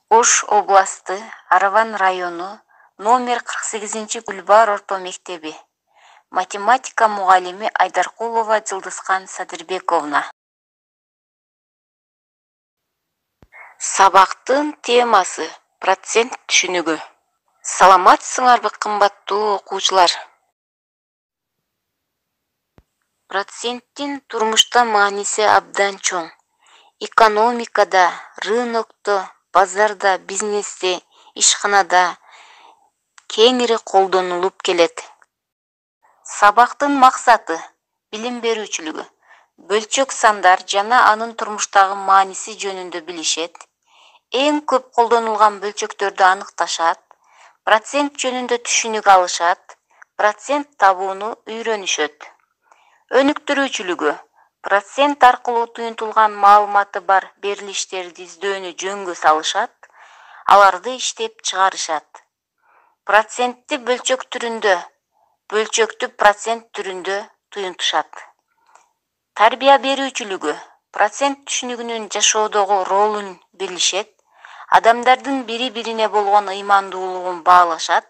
Ош областы, Араван району, номер 48-Гүлбар орто мектеби. Математика мугалими Айдаркулова Жылдызхан Садырбековна. Сабактын темасы процент түшүнүгү. Саламатсыңарбы кымбаттуу окуучулар? Проценттин турмушта мааниси абдан чоң. Экономикада, рынокто, базарда, бизнесте, ишканада кеңири колдонулуп келет. Сабактын максаты билим берүүчүлүгү. Бөлчөк сандар жана анын турмуштагы мааниси жөнүндө билишет. Эң көп колдонулган бөлчөктөрдү аныкташат. Процент жөнүндө түшүнүк алышат. Процент табууну үйрөнүшөт. Өнүктүрүүчүлүгү. Процент аркылуу туюнтулган маалыматы бар берилиштерди издөөнү жөнгө салышат. Аларды иштеп чыгарышат. Процентти бөлчөк түрүндө, бөлчөктү процент түрүндө туюнтушат. Тарбия берүүчүлүгү. Процент түшүнүгүнүн жашоодогу ролун билишет. Адамдардын бири-бирине болгон ыймандуулугун баалашат.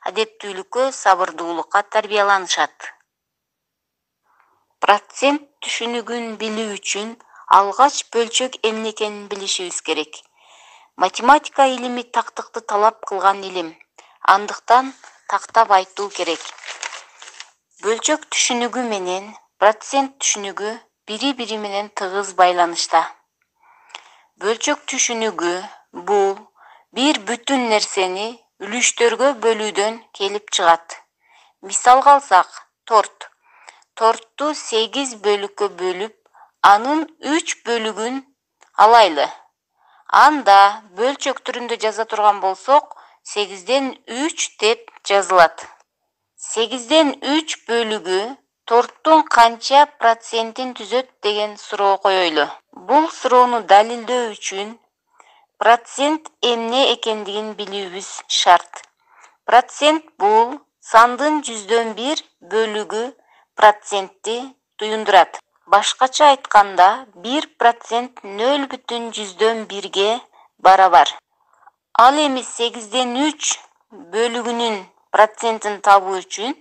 Адептүүлүккө, сабырдуулукка тарбияланышат. Процент түшүнүгүн билүү үчүн алгач бөлчөк эмне экенин билишибиз керек. Математика илими тактыкты талап кылган илим. Андыктан тактап айтуу керек. Бөлчөк түшүнүгү менен процент түшүнүгү бири-бири менен тыгыз байланышта. Бөлчөк түшүнүгү бул бир бүтүн нерсени үлүштөргө бөлүүдөн келип чыгат. Мисалга алсак, торт. Тортту 8 бөлүккө бөлүп, анын 3 бөлүгүн алайлы. Анда бөлчөк түрүндө жаза турган болсок, 8ден 3 деп жазылат. 8ден 3 бөлүгү торттун канча процентин түзөт деген суроо коелу. Бул суроону далилдөө үчүн процент эмне экендигин билүүбүз шарт. Процент бул сандын 100дөн 1 бөлүгү процентти туюндурат. Башкача айтканда, 1% 0,1/1 барабар. Ал эми 8ден 3 бөлүгүнүн процентин табуу үчүн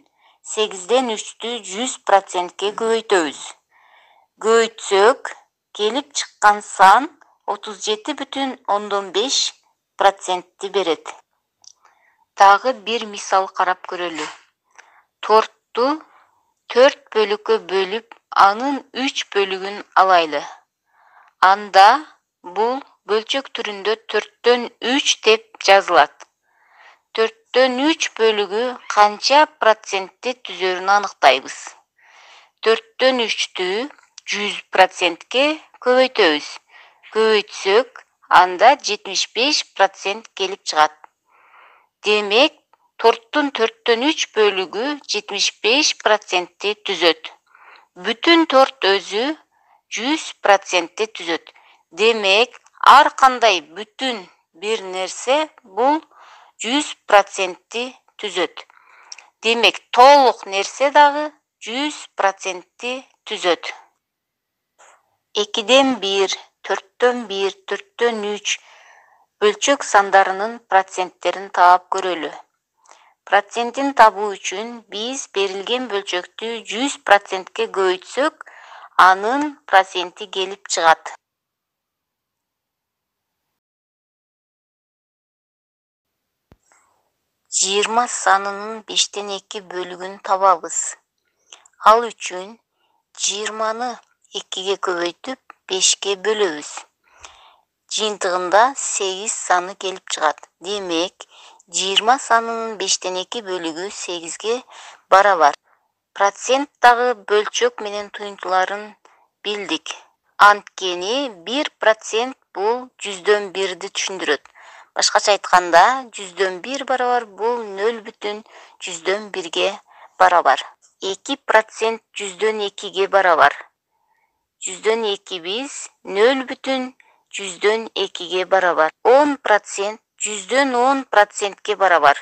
8ден 3'tү 100%ке көбөйтөбүз. Көбөйтсөк, келип чыккан сан 37,5%ти берет. Дагы бир мисал карап көрөлү. Тортту 4 бөлүккө бөлүп, анын 3 бөлүгүн алайлы. Анда бул бөлчөк түрүндө 4дөн 3 деп жазылат. 4дөн 3 бөлүгү канча процентти түзөрүн аныктайбыз. 4дөн 3'tү 100%ке көбөйтөбүз. Көбөйтсөк, анда 75% келип чыгат. Демек, торттун 4дөн 3 бөлүгү 75%ти түзөт. Бүтүн торт өзү 100%ти түзөт. Демек, ар кандай бүтүн бир нерсе бул 100%ти түзөт. Демек, толук нерсе дагы 100%ти түзөт. 2ден 1, 4дөн 1, 4дөн 3 бөлчөк сандарынын проценттерин таап көрөлү. Процентин табуу үчүн биз берилген бөлчөктү 100%ке көбөйтсөк, анын проценти келип чыгат. Жыйырма санынын 5ден 2 бөлүгүн табабыз. Ал үчүн 20-ны 2ге көбөйтүп 5ке бөлөбүз. Жыйынтыгында 8 саны келип чыгат. Демек, 20 санынын 5ден 2 бөлүгү 8ге барабар. Процент дагы бөлчөк менен туюнтуларын билдик. Анткени 1% бул 100дөн 1'ди түшүндүрөт. Башкача айтканда, 100дөн 1 барабар бул 0,1/1'ге барабар. 2% 100дөн 2'ге барабар. 100дөн 2 биз 0,1/100дөн 2'ге барабар. 10% 100дөн 10%ке барабар.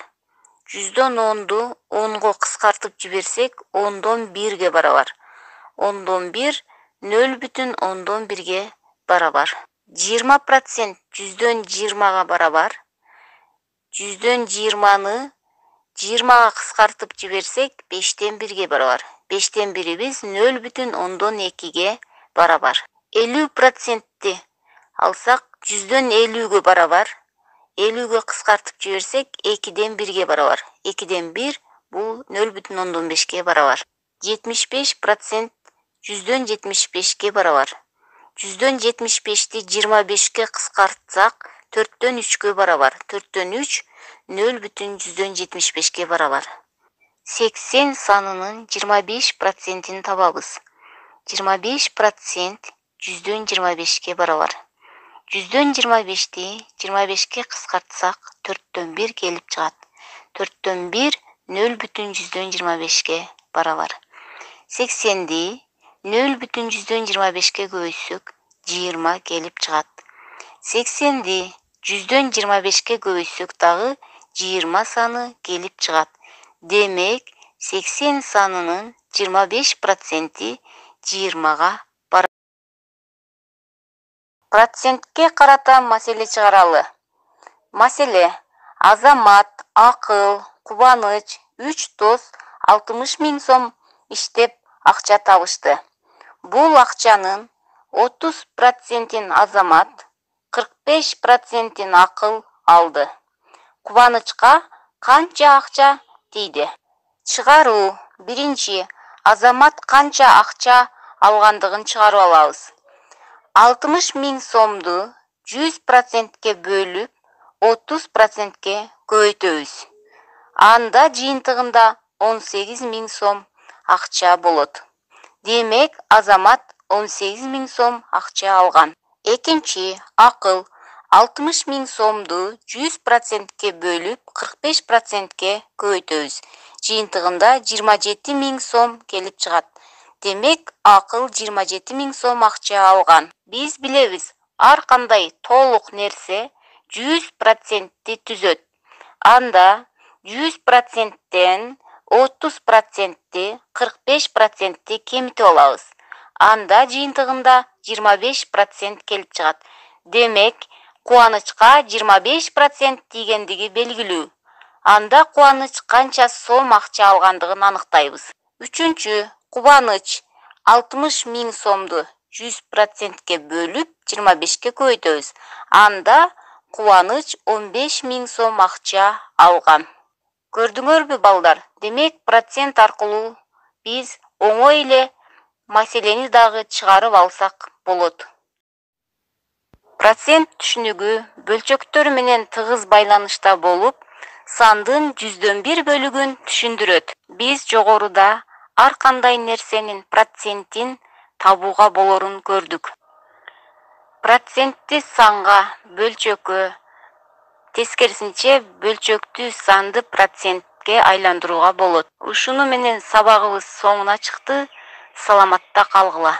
100дөн 10'ду 10го кыскартып жиберсек, 10дон 1'ге барабар. 10дон 1 0,10/1'ге барабар. 20% 100-20'ga барабар. 100-20'ны 20'га кыскартып жиберсек 5'ten 1'ge барабар. 5'ten 1'ibiz 0,2'ge барабар. 50%'ti алсак 100-50'ge барабар. 50'ge кыскартып жиберсек 2'den 1'ge барабар. 2'den 1 бул 0,15'ge барабар. 75% 100-75'ge барабар. 100-75'ti 25'ge кыскартсак 4'ten 3'ge барабар. 4'ten 3 0,175'ge барабар. 80 санынын 25%'ini табабыз. 25% 100-25'ge барабар. 100-25'ti 25'ge кыскартсак 4'ten 1 келип чыгат. 4'ten 1 0,125'ge барабар. 80'di 0,125'ge көбөйтсөк 20 келип чыгат. 80'di 100-25'ge көбөйтсөк дагы 20 саны келип чыгат. Демек 80 санынын 25%'и 20'га барабар. Процентке карата маселе чыгаралы. Маселе: Азамат, Акыл, Кубаныч 3 дос 60 000 сом иштеп акча табышты. Бул акчанын 30%'ин Азамат, 45%'ин Акыл алды. Кубанычка канча акча тийди? Чыгаруу. Биринчи, Азамат канча акча алгандыгын чыгарып алабыз. 60 000 сомду 100%'ке бөлүп 30%'ке көбөйтөбүз. Анда жыйынтыгында 18 000 сом акча болот. Демек, Азамат 18 000 сом акча алган. Экинчи, Акыл 60 000 сомду 100%'ке бөлүп 45%'ке көбөйтөбүз. Жыйынтыгында 27 000 сом келип чыгат. Демек, Акыл 27 000 сом акча алган. Биз билебиз, ар кандай толук нерсе 100%'ти түзөт. Анда 100%'тен 30%'ти, 45%'ти кемитип алабыз. Анда жыйынтыгында 25% келип чыгат. Демек, Кубанычка 25% тийгендиги белгилүү. Анда Кубаныч канча сом акча алгандыгын аныктайбыз. Үчүнчү, Кубаныч 60 000 сомду 100%'ке бөлүп 25'ке көбөйтөбүз. Анда Кубаныч 15 000 сом акча алган. Көрдүңөрбү балдар? Демек, процент аркылуу биз оңой эле маселени дагы чыгарып алсак болот. Процент түшүнүгү бөлчөктөр менен тыгыз байланышта болуп, сандын 100/1 бөлүгүн түшүндүрөт. Биз жогоруда ар кандай нерсенин процентин табууга болорун көрдүк. Процентти санга, бөлчөккө, тескерисинче бөлчөктү санды процентке айландырууга болот. Ушуну менен сабагыбыз соңуна чыкты. Саламатта калгыла.